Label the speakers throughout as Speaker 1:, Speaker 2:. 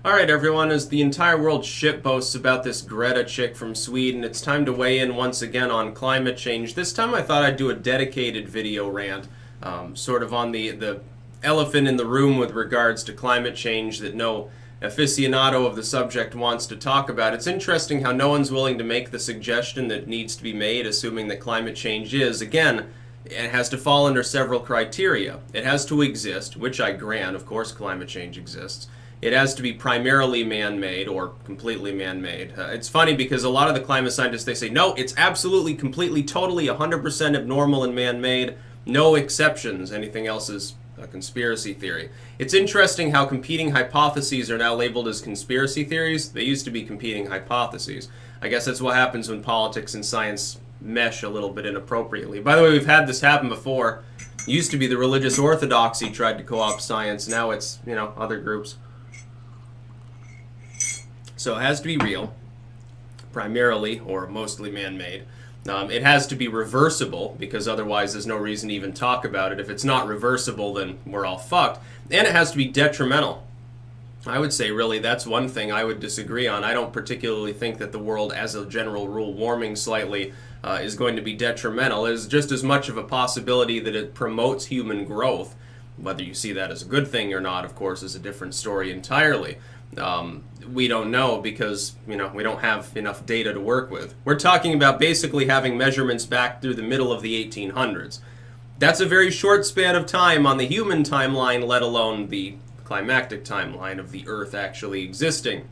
Speaker 1: Alright everyone, as the entire world shitposts about this Greta chick from Sweden, it's time to weigh in once again on climate change. This time I thought I'd do a dedicated video rant, sort of on the elephant in the room with regards to climate change that no aficionado of the subject wants to talk about. It's interesting how no one's willing to make the suggestion that needs to be made, assuming that climate change is, again, it has to fall under several criteria. It has to exist, which I grant, of course climate change exists. It has to be primarily man-made or completely man-made. It's funny because a lot of the climate scientists, they say, no, it's absolutely, completely, totally, 100% abnormal and man-made, no exceptions. Anything else is a conspiracy theory. It's interesting how competing hypotheses are now labeled as conspiracy theories. They used to be competing hypotheses. I guess that's what happens when politics and science mesh a little bit inappropriately. By the way, we've had this happen before. It used to be the religious orthodoxy tried to co-opt science. Now it's, other groups. So it has to be real, primarily or mostly man-made. It has to be reversible, because otherwise there's no reason to even talk about it. If it's not reversible, then we're all fucked. And it has to be detrimental. I would say, really, that's one thing I would disagree on. I don't particularly think that the world, as a general rule, warming slightly is going to be detrimental. It is just as much of a possibility that it promotes human growth. Whether you see that as a good thing or not, of course, is a different story entirely. We don't know because, we don't have enough data to work with. We're talking about basically having measurements back through the middle of the 1800s. That's a very short span of time on the human timeline, let alone the climactic timeline of the Earth actually existing.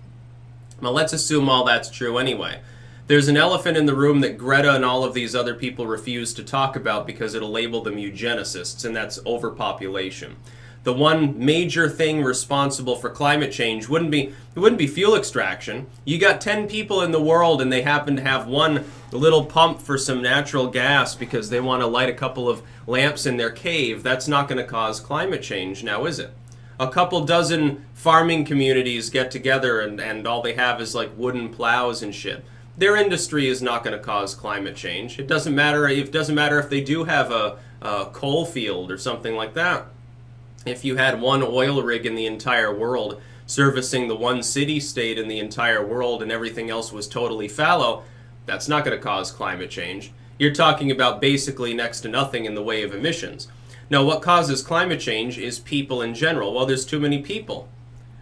Speaker 1: Now let's assume all that's true anyway. There's an elephant in the room that Greta and all of these other people refuse to talk about because it'll label them eugenicists, and that's overpopulation. The one major thing responsible for climate change wouldn't be fuel extraction. You got 10 people in the world and they happen to have one little pump for some natural gas because they want to light a couple of lamps in their cave. That's not going to cause climate change, now is it? A couple dozen farming communities get together and all they have is like wooden plows and shit. Their industry is not going to cause climate change. It doesn't matter if they do have a coal field or something like that. If you had one oil rig in the entire world servicing the one city-state in the entire world and everything else was totally fallow, that's not going to cause climate change. You're talking about basically next to nothing in the way of emissions. Now, what causes climate change is people in general. Well, there's too many people.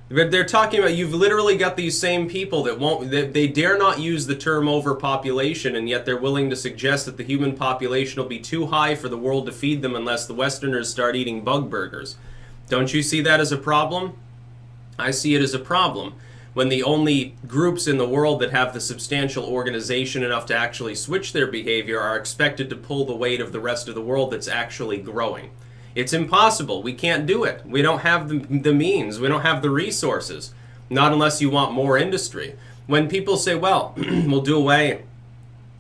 Speaker 1: They're talking about, you've literally got these same people that they dare not use the term overpopulation, and yet they're willing to suggest that the human population will be too high for the world to feed them unless the Westerners start eating bug burgers. Don't you see that as a problem? I see it as a problem when the only groups in the world that have the substantial organization enough to actually switch their behavior are expected to pull the weight of the rest of the world that's actually growing. It's impossible. We can't do it. We don't have the means. We don't have the resources. Not unless you want more industry. When people say, well, we'll do away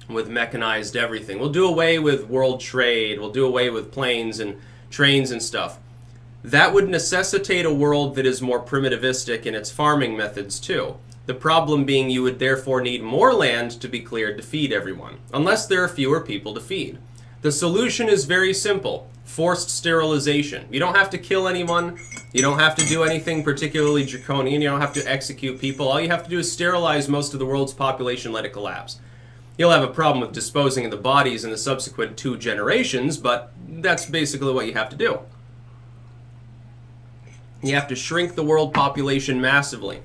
Speaker 1: with mechanized everything. We'll do away with world trade. We'll do away with planes and trains and stuff. That would necessitate a world that is more primitivistic in its farming methods too. The problem being you would therefore need more land to be cleared to feed everyone, unless there are fewer people to feed. The solution is very simple. Forced sterilization. You don't have to kill anyone. You don't have to do anything particularly draconian. You don't have to execute people. All you have to do is sterilize most of the world's population, let it collapse. You'll have a problem with disposing of the bodies in the subsequent 2 generations, but that's basically what you have to do. You have to shrink the world population massively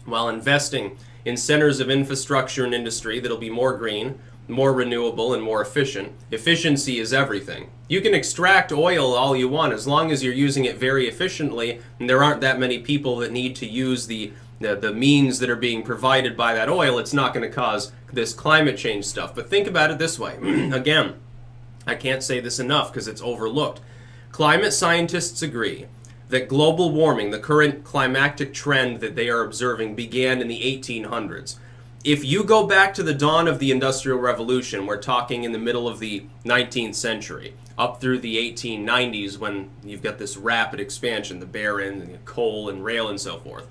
Speaker 1: while investing in centers of infrastructure and industry that'll be more green, more renewable, and more efficient. Efficiency is everything. You can extract oil all you want as long as you're using it very efficiently, and there aren't that many people that need to use the means that are being provided by that oil. It's not going to cause this climate change stuff. But think about it this way. Again, I can't say this enough because it's overlooked. Climate scientists agree that global warming, the current climactic trend that they are observing, began in the 1800s. If you go back to the dawn of the Industrial Revolution, we're talking in the middle of the 19th century, up through the 1890s when you've got this rapid expansion, the barren, and the coal and rail and so forth.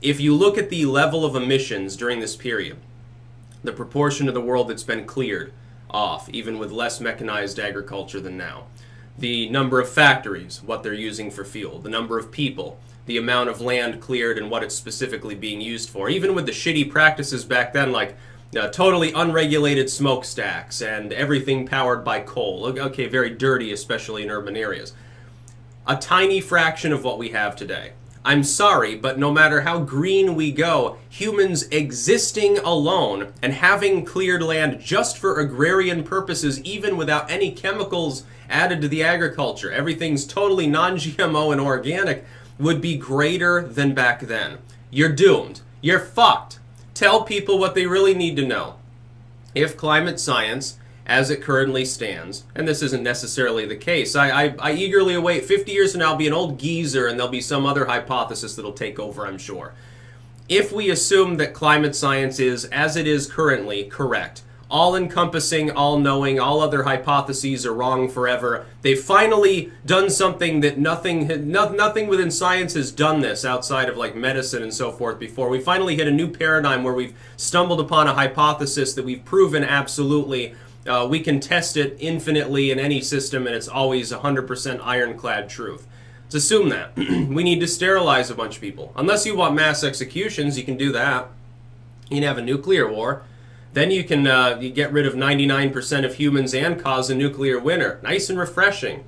Speaker 1: If you look at the level of emissions during this period, the proportion of the world that's been cleared off, even with less mechanized agriculture than now, the number of factories, what they're using for fuel, the number of people, the amount of land cleared and what it's specifically being used for. Even with the shitty practices back then, like totally unregulated smokestacks and everything powered by coal. Okay, very dirty, especially in urban areas. A tiny fraction of what we have today. I'm sorry, but no matter how green we go, humans existing alone and having cleared land just for agrarian purposes, even without any chemicals added to the agriculture, everything's totally non-GMO and organic, would be greater than back then. You're doomed. You're fucked. Tell people what they really need to know. If climate science, as it currently stands, and this isn't necessarily the case, I eagerly await 50 years from now, I'll be an old geezer and there'll be some other hypothesis that'll take over, I'm sure. If we assume that climate science is, as it is currently, correct, all-encompassing, all-knowing, all other hypotheses are wrong forever, they've finally done something that nothing within science has done this outside of like medicine and so forth before. We finally hit a new paradigm where we've stumbled upon a hypothesis that we've proven absolutely. We can test it infinitely in any system, and it's always 100% ironclad truth. Let's assume that. We need to sterilize a bunch of people. Unless you want mass executions, you can do that. You can have a nuclear war. Then you can you get rid of 99% of humans and cause a nuclear winter. Nice and refreshing.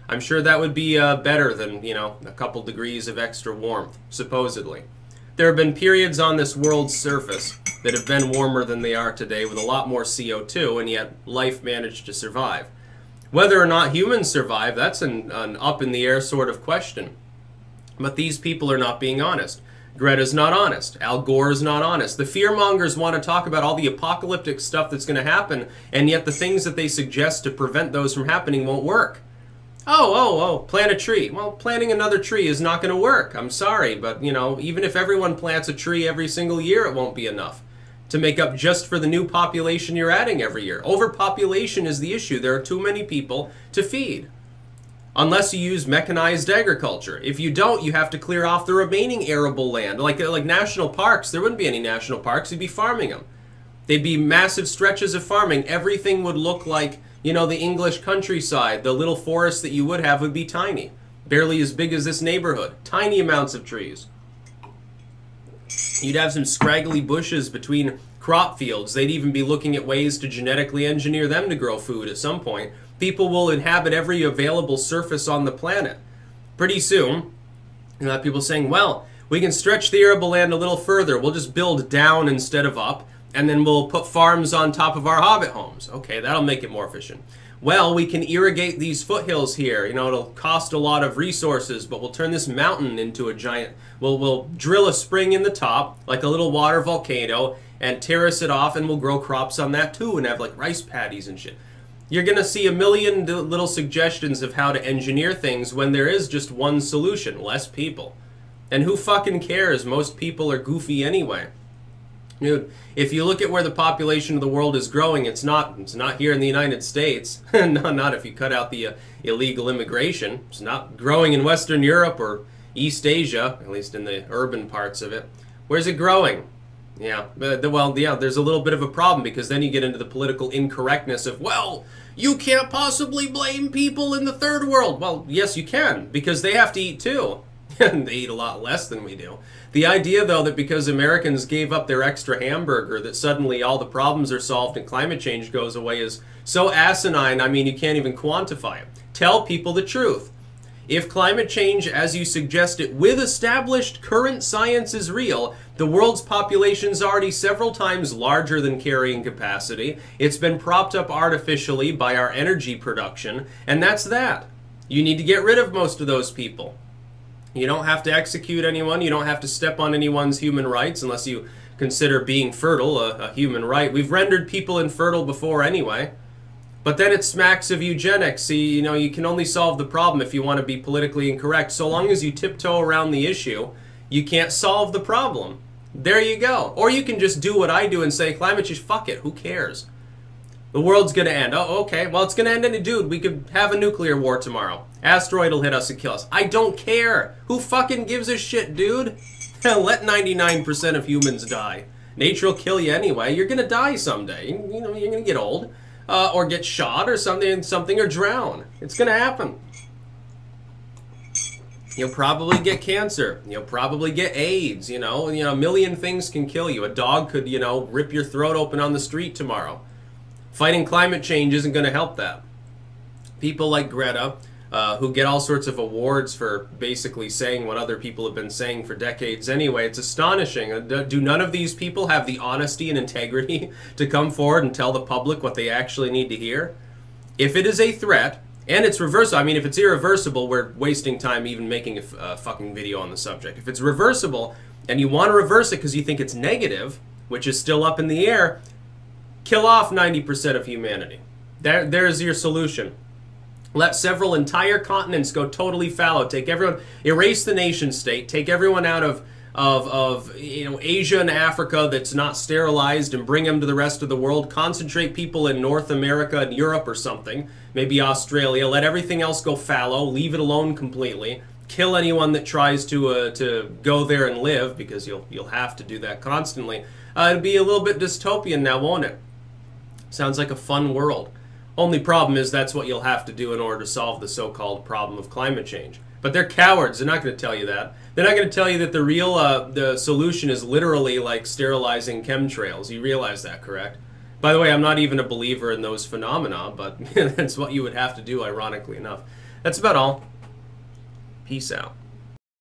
Speaker 1: I'm sure that would be better than, a couple degrees of extra warmth, supposedly. There have been periods on this world's surface that have been warmer than they are today with a lot more CO2, and yet life managed to survive. Whether or not humans survive, that's an up-in-the-air sort of question. But these people are not being honest. Greta's not honest. Al Gore's not honest. The fearmongers want to talk about all the apocalyptic stuff that's going to happen, and yet the things that they suggest to prevent those from happening won't work. Oh, plant a tree. Well, planting another tree is not going to work. I'm sorry, but, even if everyone plants a tree every single year, it won't be enough to make up just for the new population you're adding every year. Overpopulation is the issue. There are too many people to feed. Unless you use mechanized agriculture. If you don't, you have to clear off the remaining arable land. Like national parks, there wouldn't be any national parks. You'd be farming them. They'd be massive stretches of farming. Everything would look like, the English countryside. The little forest that you would have would be tiny. Barely as big as this neighborhood. Tiny amounts of trees. You'd have some scraggly bushes between crop fields. They'd even be looking at ways to genetically engineer them to grow food at some point. People will inhabit every available surface on the planet. Pretty soon, you'll have people saying, well, we can stretch the arable land a little further. We'll just build down instead of up, and then we'll put farms on top of our hobbit homes. Okay, that'll make it more efficient. Well, we can irrigate these foothills here. It'll cost a lot of resources, but we'll turn this mountain into a giant... We'll drill a spring in the top, like a little water volcano, and terrace it off, and we'll grow crops on that too, and have like rice paddies and shit. You're going to see a million little suggestions of how to engineer things when there is just one solution, less people. And who fucking cares? Most people are goofy anyway. Dude, if you look at where the population of the world is growing, it's not here in the United States. No, not if you cut out the illegal immigration. It's not growing in Western Europe or East Asia, at least in the urban parts of it. Where's it growing? Yeah, there's a little bit of a problem because then you get into the political incorrectness of, well, you can't possibly blame people in the third world. Well, yes, you can, because they have to eat too. And they eat a lot less than we do. The idea, though, that because Americans gave up their extra hamburger that suddenly all the problems are solved and climate change goes away is so asinine, you can't even quantify it. Tell people the truth. If climate change, as you suggest it, with established current science is real, the world's population is already several times larger than carrying capacity. It's been propped up artificially by our energy production, and that's that. You need to get rid of most of those people. You don't have to execute anyone. You don't have to step on anyone's human rights unless you consider being fertile a human right. We've rendered people infertile before anyway. But then it smacks of eugenics. See, you can only solve the problem if you want to be politically incorrect. So long as you tiptoe around the issue, you can't solve the problem. There you go. Or you can just do what I do and say, climate change, fuck it, who cares? The world's going to end. Oh, okay. Well, it's going to end dude, we could have a nuclear war tomorrow. Asteroid will hit us and kill us. I don't care. Who fucking gives a shit, dude? Let 99% of humans die. Nature will kill you anyway. You're going to die someday. You're going to get old. Or get shot or something, or drown. It's going to happen. You'll probably get cancer. You'll probably get AIDS. A million things can kill you. A dog could, rip your throat open on the street tomorrow. Fighting climate change isn't going to help that. People like Greta, who get all sorts of awards for basically saying what other people have been saying for decades anyway, it's astonishing. Do none of these people have the honesty and integrity to come forward and tell the public what they actually need to hear? If it is a threat, and it's reversible, I mean, if it's irreversible, we're wasting time even making a fucking video on the subject. If it's reversible, and you want to reverse it because you think it's negative, which is still up in the air, kill off 90% of humanity. There's your solution. Let several entire continents go totally fallow. Take everyone, erase the nation state. Take everyone out of Asia and Africa that's not sterilized and bring them to the rest of the world. Concentrate people in North America and Europe or something. Maybe Australia. Let everything else go fallow. Leave it alone completely. Kill anyone that tries to go there and live, because you'll have to do that constantly. It'll be a little bit dystopian now, won't it? Sounds like a fun world. Only problem is that's what you'll have to do in order to solve the so-called problem of climate change. But they're cowards. They're not going to tell you that. They're not going to tell you that the solution is literally like sterilizing chemtrails. You realize that, correct? By the way, I'm not even a believer in those phenomena, but that's what you would have to do, ironically enough. That's about all. Peace out.